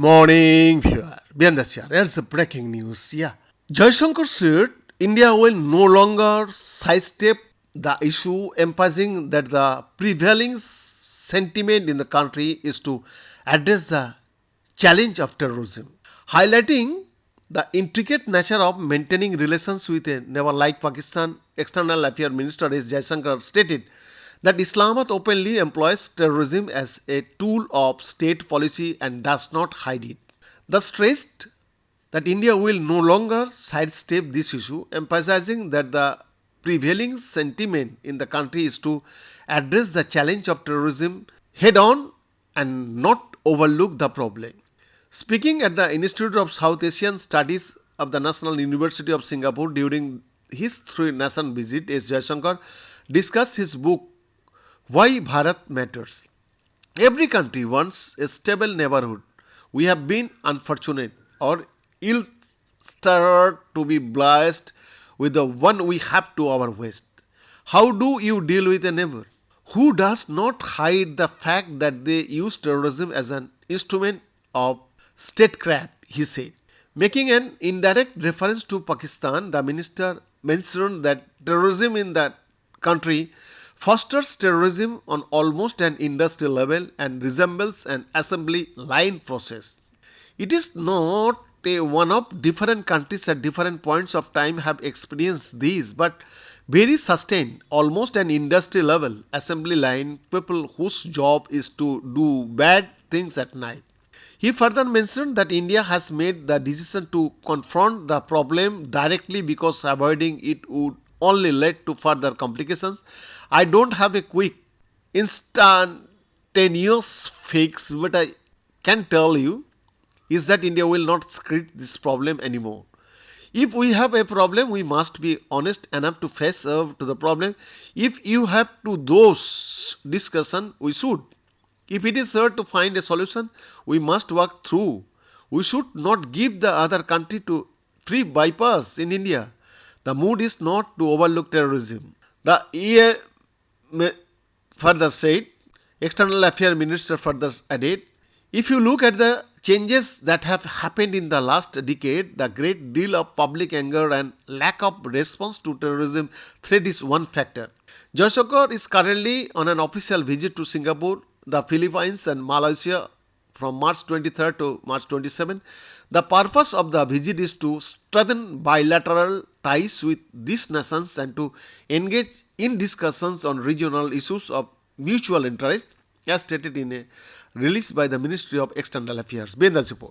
Morning, viewer. Behind the chair, here's the breaking news. Jaishankar said India will no longer sidestep the issue, emphasizing that the prevailing sentiment in the country is to address the challenge of terrorism, highlighting the intricate nature of maintaining relations with a neighbor like Pakistan. External Affairs Minister S Jaishankar stated that Islamabad openly employs terrorism as a tool of state policy and does not hide it. Thus stressed that India will no longer sidestep this issue, emphasizing that the prevailing sentiment in the country is to address the challenge of terrorism head on and not overlook the problem. Speaking at the Institute of South Asian Studies of the National University of Singapore during his three-nation visit, S. Jaishankar discussed his book Why Bharat Matters. Every country wants a stable neighborhood. We have been unfortunate or ill-starred to be blessed with the one we have to our west. How do you deal with a neighbor who does not hide the fact that they use terrorism as an instrument of statecraft, he said. Making an indirect reference to Pakistan, the minister mentioned that terrorism in that country fosters terrorism on almost an industrial level and resembles an assembly line process. It is not a one of different countries at different points of time have experienced these, but very sustained, almost an industrial level assembly line people whose job is to do bad things at night. He further mentioned that India has made the decision to confront the problem directly because avoiding it would only lead to further complications. I don't have a quick, instantaneous fix, but I can tell you is that India will not screen this problem anymore. If we have a problem, we must be honest enough to face up to the problem. If you have to those discussion, we should. If it is hard to find a solution, we must work through. We should not give the other country to free bypass in India. The mood is not to overlook terrorism. The further said, External Affairs Minister further added, if you look at the changes that have happened in the last decade, the great deal of public anger and lack of response to terrorism threat is one factor. Jaishankar is currently on an official visit to Singapore, the Philippines and Malaysia from March 23rd to March 27. The purpose of the visit is to strengthen bilateral ties with these nations and to engage in discussions on regional issues of mutual interest, as stated in a release by the Ministry of External Affairs. Bendra support.